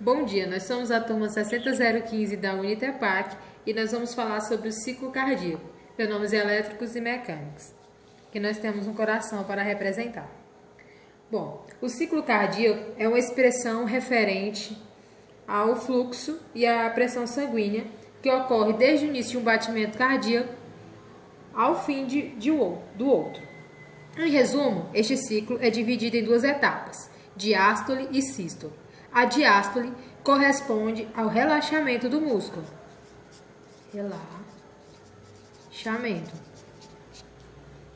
Bom dia, nós somos a turma 60015 da Unitepac e nós vamos falar sobre o ciclo cardíaco, fenômenos elétricos e mecânicos, que nós temos um coração para representar. Bom, o ciclo cardíaco é uma expressão referente ao fluxo e à pressão sanguínea que ocorre desde o início de um batimento cardíaco ao fim do outro. Em resumo, este ciclo é dividido em duas etapas, diástole e sístole. A diástole corresponde ao relaxamento do músculo. Relaxamento.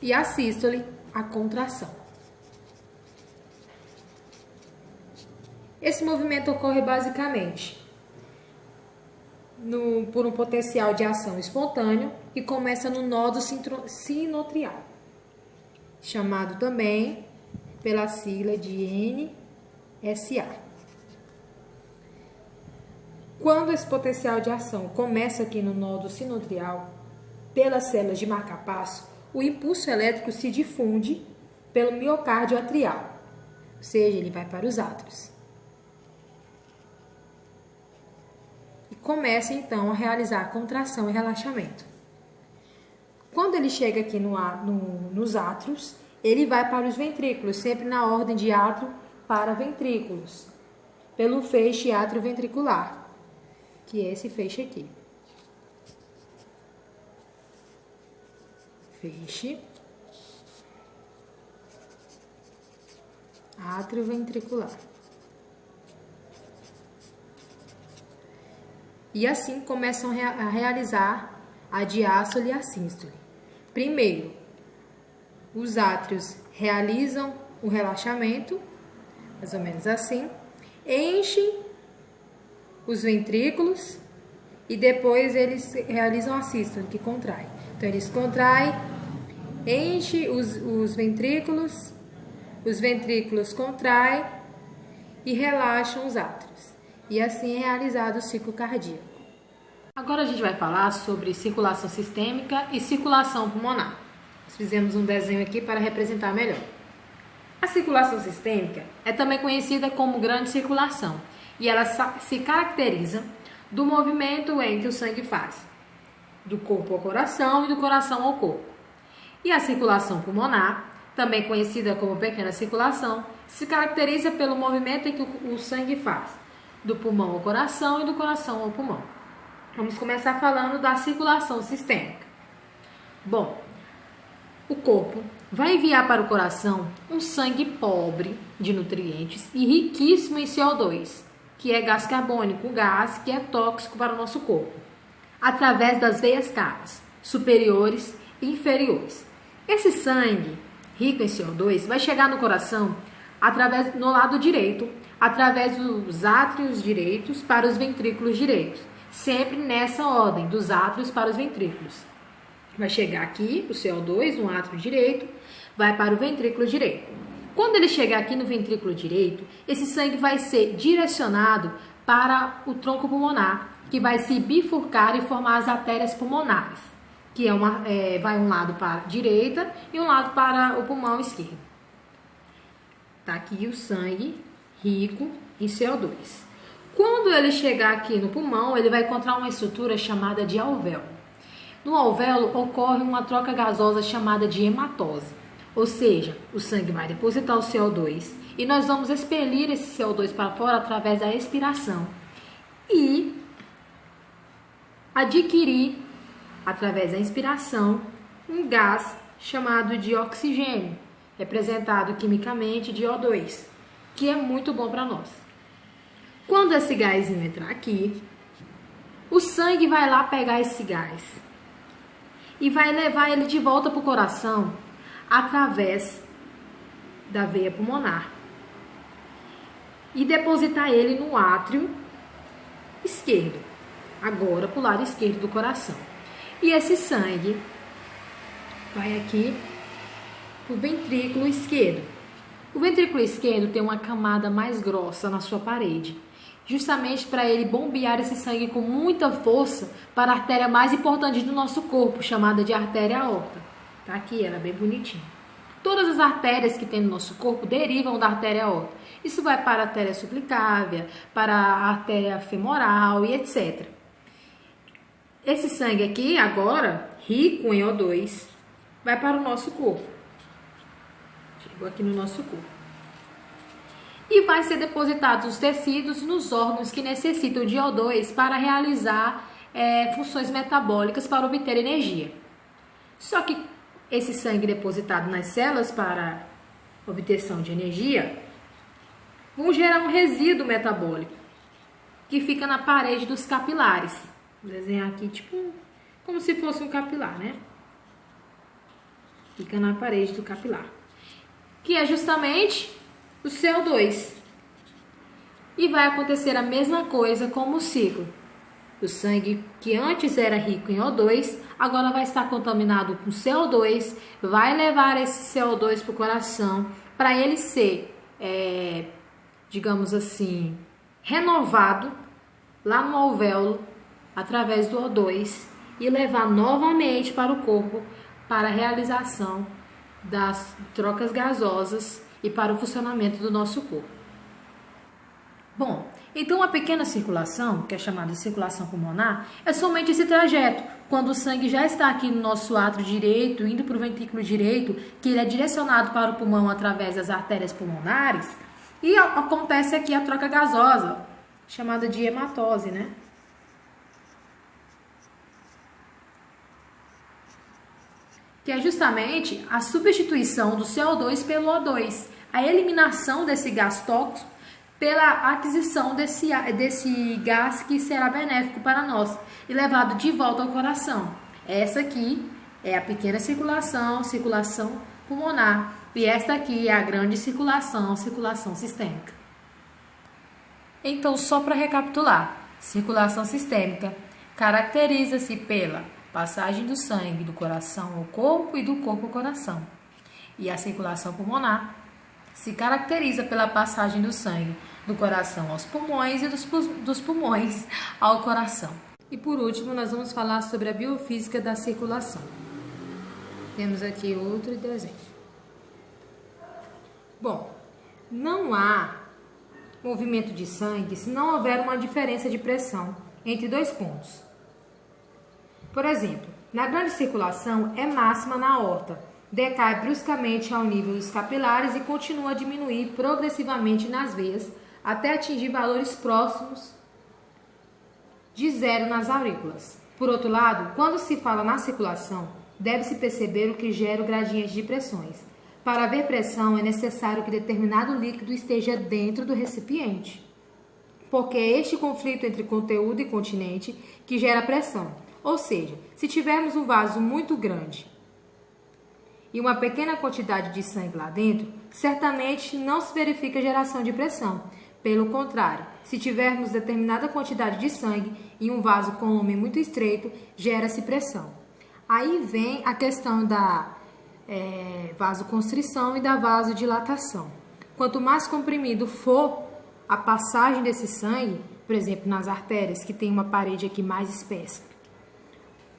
E a sístole, a contração. Esse movimento ocorre basicamente por um potencial de ação espontâneo e começa no nódo sinoatrial, chamado também pela sigla de NSA. Quando esse potencial de ação começa aqui no nódo sinoatrial, pelas células de marcapasso, o impulso elétrico se difunde pelo miocárdio atrial, ou seja, ele vai para os átrios. E começa então a realizar a contração e relaxamento. Quando ele chega aqui nos átrios, ele vai para os ventrículos, sempre na ordem de átrio para ventrículos, pelo feixe átrio-ventricular, que é esse feixe aqui. Feixe átrio-ventricular. E assim começam a realizar a diástole e a sístole. Primeiro, os átrios realizam o relaxamento, mais ou menos assim, enchem os ventrículos e depois eles realizam a sístole, que contrai. Então, eles contraem, enchem os ventrículos contraem e relaxam os átrios. E assim é realizado o ciclo cardíaco. Agora a gente vai falar sobre circulação sistêmica e circulação pulmonar. Nós fizemos um desenho aqui para representar melhor. A circulação sistêmica é também conhecida como grande circulação e ela se caracteriza do movimento em que o sangue faz, do corpo ao coração e do coração ao corpo. E a circulação pulmonar, também conhecida como pequena circulação, se caracteriza pelo movimento em que o sangue faz, do pulmão ao coração e do coração ao pulmão. Vamos começar falando da circulação sistêmica. Bom, o corpo vai enviar para o coração um sangue pobre de nutrientes e riquíssimo em CO2, que é gás carbônico, um gás que é tóxico para o nosso corpo, através das veias cavas, superiores e inferiores. Esse sangue rico em CO2 vai chegar no coração no lado direito, através dos átrios direitos para os ventrículos direitos, sempre nessa ordem, dos átrios para os ventrículos. Vai chegar aqui o CO2 no átrio direito, vai para o ventrículo direito. Quando ele chegar aqui no ventrículo direito, esse sangue vai ser direcionado para o tronco pulmonar, que vai se bifurcar e formar as artérias pulmonares, que vai um lado para a direita e um lado para o pulmão esquerdo. Tá aqui o sangue rico em CO2. Quando ele chegar aqui no pulmão, ele vai encontrar uma estrutura chamada de alvéolo. No alvéolo ocorre uma troca gasosa chamada de hematose, ou seja, o sangue vai depositar o CO2 e nós vamos expelir esse CO2 para fora através da expiração e adquirir, através da inspiração, um gás chamado de oxigênio, representado quimicamente de O2, que é muito bom para nós. Quando esse gásinho entrar aqui, o sangue vai lá pegar esse gás e vai levar ele de volta para o coração através da veia pulmonar e depositar ele no átrio esquerdo, agora para o lado esquerdo do coração. E esse sangue vai aqui para o ventrículo esquerdo. O ventrículo esquerdo tem uma camada mais grossa na sua parede, justamente para ele bombear esse sangue com muita força para a artéria mais importante do nosso corpo, chamada de artéria aorta. Tá aqui ela bem bonitinha. Todas as artérias que tem no nosso corpo derivam da artéria aorta. Isso vai para a artéria suplicávea, para a artéria femoral e etc. Esse sangue aqui, agora, rico em O2, vai para o nosso corpo. Chegou aqui no nosso corpo. E vai ser depositado nos tecidos, nos órgãos que necessitam de O2 para realizar funções metabólicas para obter energia. Só que esse sangue depositado nas células para obtenção de energia vão gerar um resíduo metabólico que fica na parede dos capilares. Vou desenhar aqui tipo como se fosse um capilar, né? Fica na parede do capilar, que é justamente o CO2. E vai acontecer a mesma coisa como o ciclo. O sangue que antes era rico em O2, agora vai estar contaminado com CO2, vai levar esse CO2 para o coração, para ele ser, digamos assim, renovado lá no alvéolo, através do O2, e levar novamente para o corpo para a realização das trocas gasosas e para o funcionamento do nosso corpo. Bom, então a pequena circulação, que é chamada de circulação pulmonar, é somente esse trajeto, quando o sangue já está aqui no nosso átrio direito, indo para o ventrículo direito, que ele é direcionado para o pulmão através das artérias pulmonares, e acontece aqui a troca gasosa, chamada de hematose, né? Que é justamente a substituição do CO2 pelo O2, a eliminação desse gás tóxico pela aquisição desse gás que será benéfico para nós e levado de volta ao coração. Essa aqui é a pequena circulação, circulação pulmonar, e esta aqui é a grande circulação, circulação sistêmica. Então, só para recapitular, circulação sistêmica caracteriza-se pela passagem do sangue do coração ao corpo e do corpo ao coração. E a circulação pulmonar se caracteriza pela passagem do sangue do coração aos pulmões e dos pulmões ao coração. E por último, nós vamos falar sobre a biofísica da circulação. Temos aqui outro desenho. Bom, não há movimento de sangue se não houver uma diferença de pressão entre dois pontos. Por exemplo, na grande circulação é máxima na aorta, decai bruscamente ao nível dos capilares e continua a diminuir progressivamente nas veias até atingir valores próximos de zero nas aurículas. Por outro lado, quando se fala na circulação, deve-se perceber o que gera o gradiente de pressões. Para haver pressão, é necessário que determinado líquido esteja dentro do recipiente, porque é este conflito entre conteúdo e continente que gera pressão. Ou seja, se tivermos um vaso muito grande e uma pequena quantidade de sangue lá dentro, certamente não se verifica geração de pressão. Pelo contrário, se tivermos determinada quantidade de sangue em um vaso com volume muito estreito, gera-se pressão. Aí vem a questão da vasoconstrição e da vasodilatação. Quanto mais comprimido for a passagem desse sangue, por exemplo, nas artérias, que tem uma parede aqui mais espessa,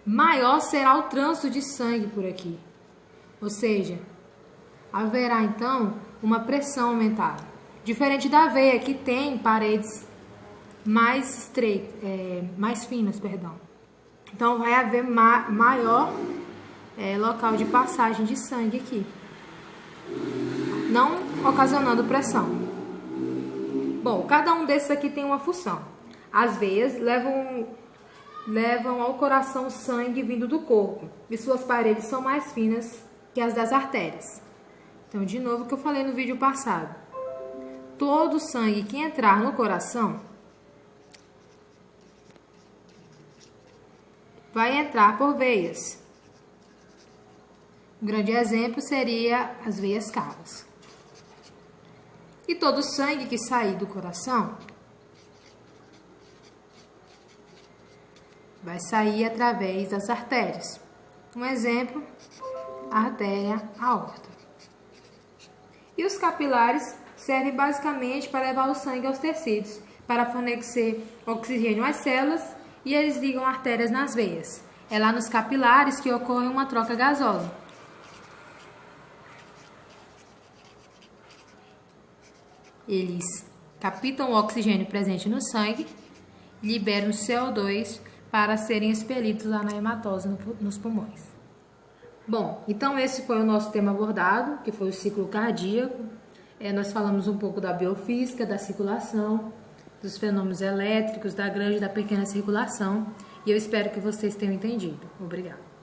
maior será o trânsito de sangue por aqui. Ou seja, haverá então uma pressão aumentada. Diferente da veia, que tem paredes mais estreitas, mais finas, perdão. Então vai haver maior local de passagem de sangue aqui, não ocasionando pressão. Bom, cada um desses aqui tem uma função. As veias levam ao coração sangue vindo do corpo, e suas paredes são mais finas que as das artérias. Então, de novo, o que eu falei no vídeo passado. Todo o sangue que entrar no coração vai entrar por veias. Um grande exemplo seria as veias cavas. E todo o sangue que sair do coração vai sair através das artérias. Um exemplo, a artéria aorta. E os capilares servem basicamente para levar o sangue aos tecidos, para fornecer oxigênio às células, e eles ligam artérias nas veias. É lá nos capilares que ocorre uma troca gasosa. eles captam o oxigênio presente no sangue e liberam CO2 para serem expelidos lá na hematose nos pulmões. Bom, então esse foi o nosso tema abordado, que foi o ciclo cardíaco. Nós falamos um pouco da biofísica, da circulação, dos fenômenos elétricos, da grande e da pequena circulação, e eu espero que vocês tenham entendido. Obrigada.